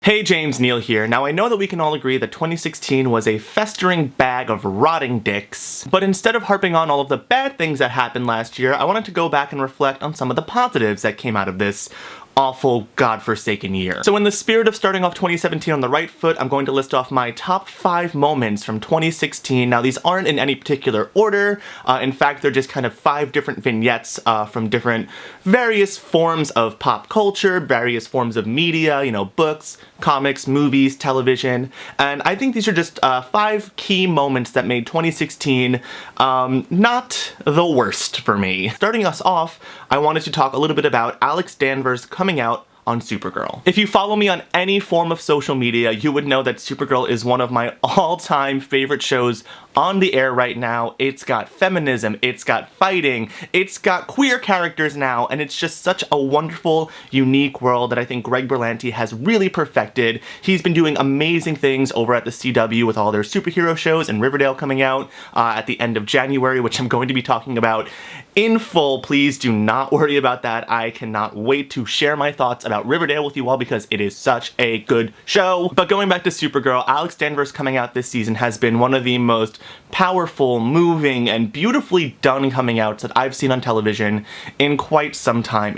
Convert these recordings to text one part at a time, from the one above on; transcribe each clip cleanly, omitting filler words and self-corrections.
Hey, James Neal here. Now I know that we can all agree that 2016 was a festering bag of rotting dicks, but instead of harping on all of the bad things that happened last year, I wanted to go back and reflect on some of the positives that came out of this awful, godforsaken year. So in the spirit of starting off 2017 on the right foot, I'm going to list off my top 5 moments from 2016. Now these aren't in any particular order. In fact, they're just kind of 5 different vignettes from different various forms of pop culture, various forms of media, you know, books, comics, movies, television. And I think these are just 5 key moments that made 2016 not the worst for me. Starting us off, I wanted to talk a little bit about Alex Danvers coming out on SUPERGIRL. If you follow me on any form of social media, you would know that SUPERGIRL is one of my all-time favorite shows on the air right now. It's got feminism, it's got fighting, it's got queer characters now, and it's just such a wonderful, unique world that I think Greg Berlanti has really perfected. He's been doing amazing things over at the CW with all their superhero shows, and Riverdale coming out at the end of January, which I'm going to be talking about in full. Please do not worry about that. I cannot wait to share my thoughts about Riverdale with you all because it is such a good show. But going back to SUPERGIRL, Alex Danvers coming out this season has been one of the most powerful, moving, and beautifully done coming outs that I've seen on television in quite some time.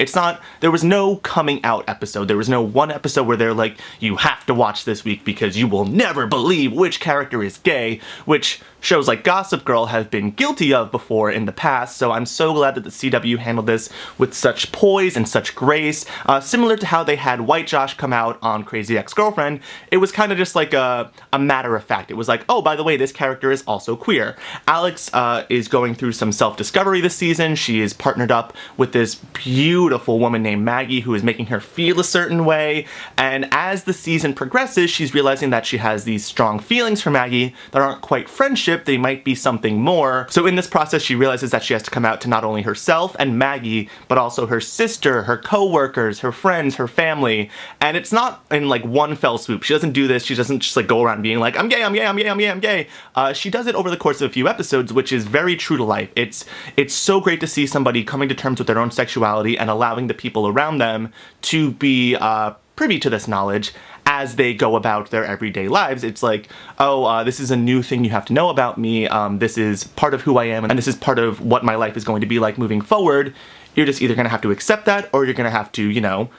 There was no coming out episode. There was no one episode where they're like, you have to watch this week because you will never believe which character is gay, which shows like Gossip Girl have been guilty of before in the past, so I'm so glad that the CW handled this with such poise and such grace. Similar to how they had White Josh come out on Crazy Ex-Girlfriend, it was kind of just like a matter of fact. It was like, oh, by the way, this character is also queer. Alex is going through some self-discovery this season. She is partnered up with this beautiful woman named Maggie who is making her feel a certain way, and as the season progresses, she's realizing that she has these strong feelings for Maggie that aren't quite friendship, they might be something more. So in this process, she realizes that she has to come out to not only herself and Maggie, but also her sister, her co-workers, her friends, her family. And it's not in like one fell swoop. She doesn't do this. She doesn't just like go around being like, I'm gay, I'm gay, I'm gay, I'm gay, I'm gay. She does it over the course of a few episodes, which is very true to life. It's so great to see somebody coming to terms with their own sexuality and allowing the people around them to be privy to this knowledge as they go about their everyday lives. It's like, oh, this is a new thing you have to know about me, this is part of who I am, and this is part of what my life is going to be like moving forward. You're just either gonna have to accept that, or you're gonna have to, you know,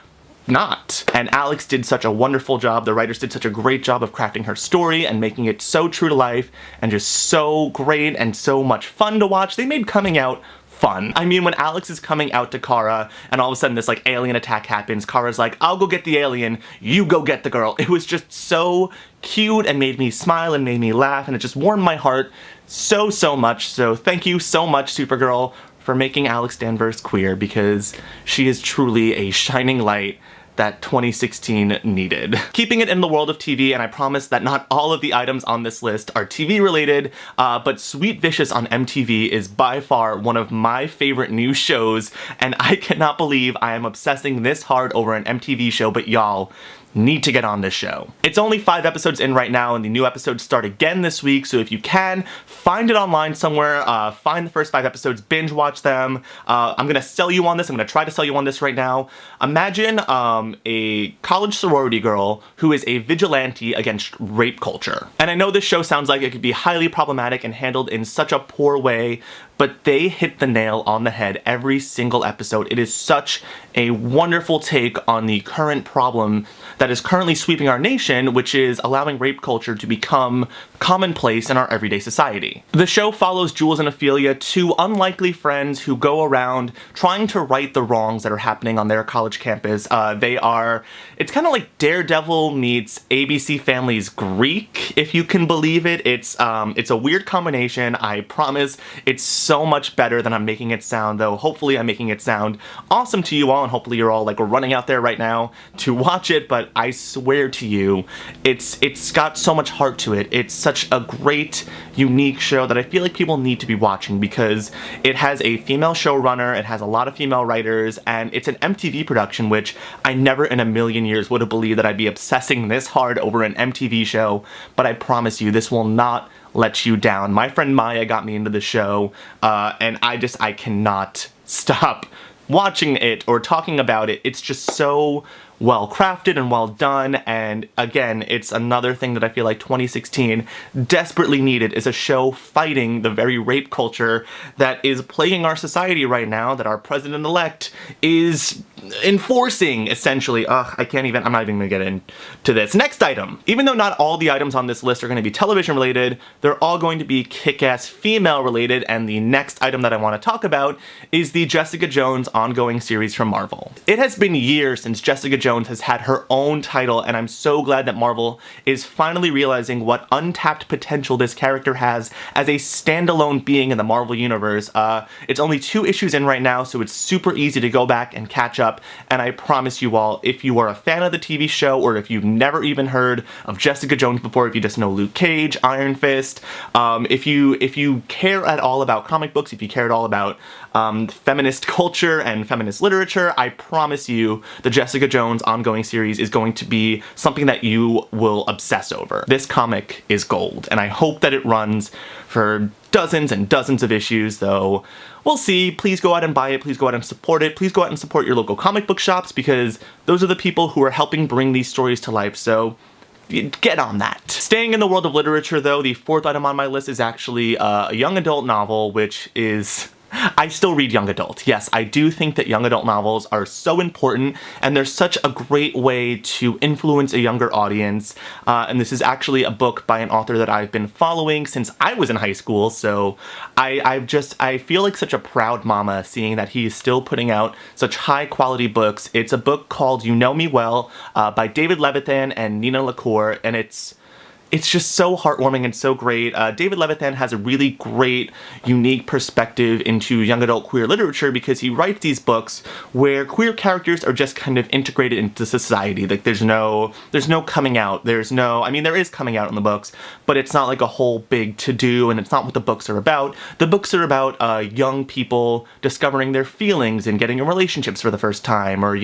not. And Alex did such a wonderful job, the writers did such a great job of crafting her story and making it so true to life, and just so great and so much fun to watch. They made coming out fun. I mean, when Alex is coming out to Kara and all of a sudden this like alien attack happens, Kara's like, I'll go get the alien, you go get the girl. It was just so cute and made me smile and made me laugh, and it just warmed my heart so much. So thank you so much, SUPERGIRL, for making Alex Danvers queer, because she is truly a shining light that 2016 needed. Keeping it in the world of TV, and I promise that not all of the items on this list are TV related, but Sweet Vicious on MTV is by far one of my favorite new shows, and I cannot believe I am obsessing this hard over an MTV show, but y'all need to get on this show. It's only 5 episodes in right now, and the new episodes start again this week, so if you can, find it online somewhere, find the first 5 episodes, binge watch them. I'm gonna sell you on this, I'm gonna try to sell you on this right now. Imagine a college sorority girl who is a vigilante against rape culture. And I know this show sounds like it could be highly problematic and handled in such a poor way, but they hit the nail on the head every single episode. It is such a wonderful take on the current problem that is currently sweeping our nation, which is allowing rape culture to become commonplace in our everyday society. The show follows Jules and Ophelia, 2 unlikely friends who go around trying to right the wrongs that are happening on their college campus. It's kind of like Daredevil meets ABC Family's Greek, if you can believe it. It's a weird combination. I promise it's so much better than I'm making it sound, though hopefully I'm making it sound awesome to you all, and hopefully you're all like running out there right now to watch it, but I swear to you, it's got so much heart to it. It's such a great, unique show that I feel like people need to be watching because it has a female showrunner, it has a lot of female writers, and it's an MTV production, which I never in a million years would have believed that I'd be obsessing this hard over an MTV show, but I promise you, this will not let you down. My friend Maya got me into the show, and I cannot stop watching it or talking about it. It's just so well crafted and well done, and again, it's another thing that I feel like 2016 desperately needed, is a show fighting the very rape culture that is plaguing our society right now, that our president-elect is enforcing, essentially. Ugh, I'm not even gonna get into this. Next item. Even though not all the items on this list are gonna be television related, they're all going to be kick-ass female related, and the next item that I want to talk about is the Jessica Jones ongoing series from Marvel. It has been years since Jessica Jones has had her own title, and I'm so glad that Marvel is finally realizing what untapped potential this character has as a standalone being in the Marvel Universe. It's only 2 issues in right now, so it's super easy to go back and catch up. And I promise you all, if you are a fan of the TV show, or if you've never even heard of Jessica Jones before, if you just know Luke Cage, Iron Fist, if you care at all about comic books, if you care at all about feminist culture and feminist literature, I promise you the Jessica Jones ongoing series is going to be something that you will obsess over. This comic is gold, and I hope that it runs for dozens and dozens of issues, though we'll see. Please go out and buy it, please go out and support it, please go out and support your local comic book shops, because those are the people who are helping bring these stories to life, so get on that. Staying in the world of literature, though, the 4th item on my list is actually a young adult novel, which is... I still read young adult. Yes, I do think that young adult novels are so important, and they're such a great way to influence a younger audience. And this is actually a book by an author that I've been following since I was in high school, so I feel like such a proud mama seeing that he is still putting out such high quality books. It's a book called You Know Me Well by David Levithan and Nina LaCour, and it's just so heartwarming and so great. David Levithan has a really great, unique perspective into young adult queer literature, because he writes these books where queer characters are just kind of integrated into society. Like, there's no coming out. There is coming out in the books, but it's not like a whole big to-do, and it's not what the books are about. The books are about young people discovering their feelings and getting in relationships for the first time, or,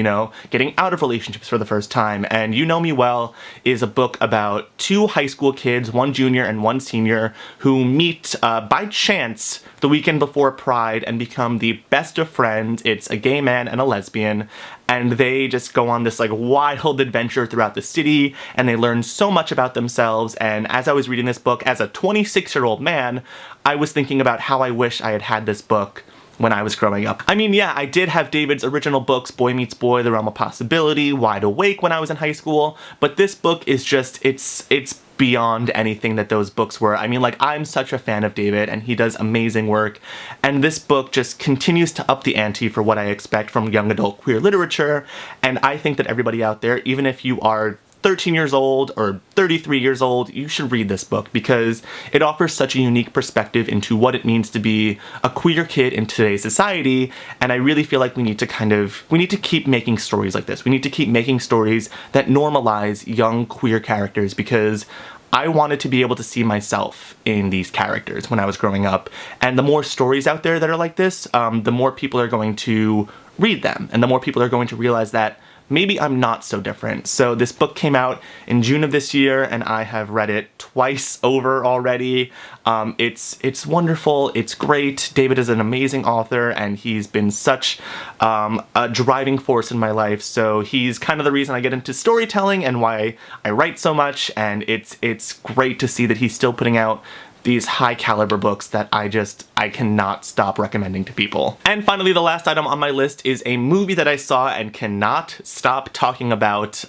getting out of relationships for the first time. And You Know Me Well is a book about 2 high school kids, one junior and one senior, who meet by chance the weekend before Pride and become the best of friends. It's a gay man and a lesbian, and they just go on this wild adventure throughout the city, and they learn so much about themselves. And as I was reading this book, as a 26-year-old man, I was thinking about how I wish I had had this book when I was growing up. I did have David's original books, Boy Meets Boy, The Realm of Possibility, Wide Awake, when I was in high school, but this book is just, it's beyond anything that those books were. I'm such a fan of David, and he does amazing work, and this book just continues to up the ante for what I expect from young adult queer literature. And I think that everybody out there, even if you are 13 years old or 33 years old, you should read this book, because it offers such a unique perspective into what it means to be a queer kid in today's society. And I really feel like we need to keep making stories like this. We need to keep making stories that normalize young queer characters, because I wanted to be able to see myself in these characters when I was growing up. And the more stories out there that are like this, the more people are going to read them, and the more people are going to realize that maybe I'm not so different. So this book came out in June of this year, and I have read it twice over already. It's wonderful, it's great. David is an amazing author, and he's been such a driving force in my life. So he's kind of the reason I get into storytelling and why I write so much, and it's great to see that he's still putting out these high caliber books that I cannot stop recommending to people. And finally, the last item on my list is a movie that I saw and cannot stop talking about,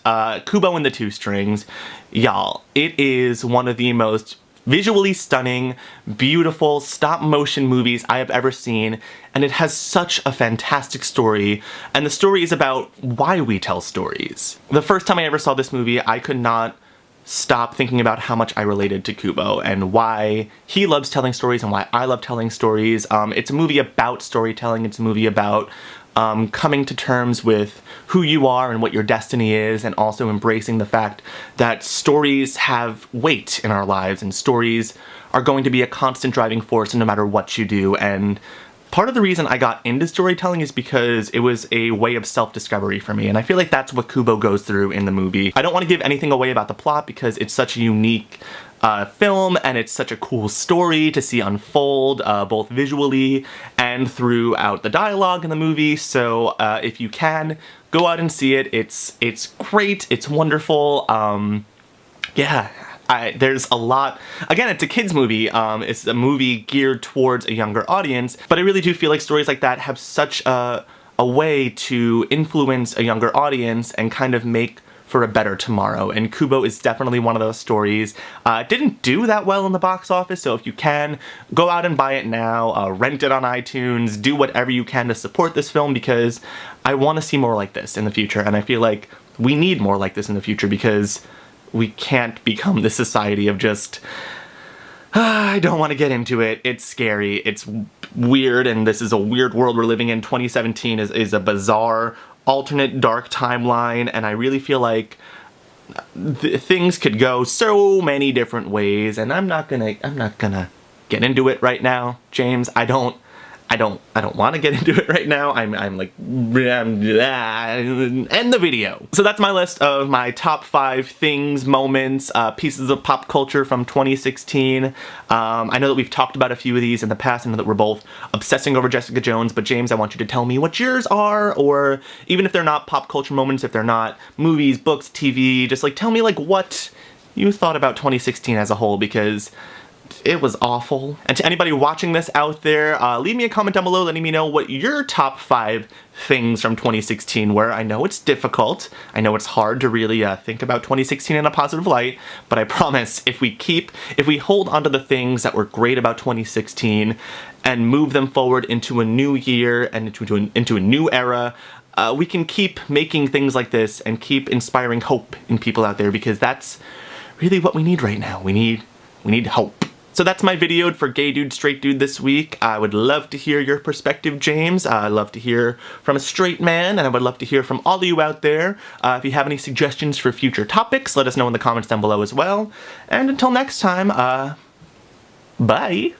Kubo and the Two Strings. Y'all, it is one of the most visually stunning, beautiful stop motion movies I have ever seen, and it has such a fantastic story, and the story is about why we tell stories. The first time I ever saw this movie, I could not stop thinking about how much I related to Kubo and why he loves telling stories and why I love telling stories. It's a movie about storytelling. It's a movie about coming to terms with who you are and what your destiny is, and also embracing the fact that stories have weight in our lives, and stories are going to be a constant driving force no matter what you do. And part of the reason I got into storytelling is because it was a way of self-discovery for me, and I feel like that's what Kubo goes through in the movie. I don't want to give anything away about the plot because it's such a unique film, and it's such a cool story to see unfold, both visually and throughout the dialogue in the movie. So if you can, go out and see it. It's great. It's wonderful. Yeah. There's a lot. Again, it's a kids movie. It's a movie geared towards a younger audience, but I really do feel like stories like that have such a way to influence a younger audience and kind of make for a better tomorrow, and Kubo is definitely one of those stories. It didn't do that well in the box office, so if you can, go out and buy it now, rent it on iTunes, do whatever you can to support this film, because I want to see more like this in the future, and I feel like we need more like this in the future, because we can't become this society of just, I don't want to get into it, it's scary, it's weird, and this is a weird world we're living in. 2017 is a bizarre, alternate dark timeline, and I really feel like things could go so many different ways, and I'm not gonna get into it right now, James. I don't want to get into it right now. I'm like, end the video. So that's my list of my top 5 things, moments, pieces of pop culture from 2016. I know that we've talked about a few of these in the past. I know that we're both obsessing over Jessica Jones, but James, I want you to tell me what yours are, or even if they're not pop culture moments, if they're not movies, books, TV, just like tell me like what you thought about 2016 as a whole, because it was awful. And to anybody watching this out there, leave me a comment down below letting me know what your top 5 things from 2016 were. I know it's difficult. I know it's hard to really think about 2016 in a positive light, but I promise if we hold onto the things that were great about 2016 and move them forward into a new year and into a new era, we can keep making things like this and keep inspiring hope in people out there, because that's really what we need right now. We need hope. So that's my video for Gay Dude, Straight Dude this week. I would love to hear your perspective, James. I'd love to hear from a straight man, and I would love to hear from all of you out there. If you have any suggestions for future topics, let us know in the comments down below as well. And until next time, bye!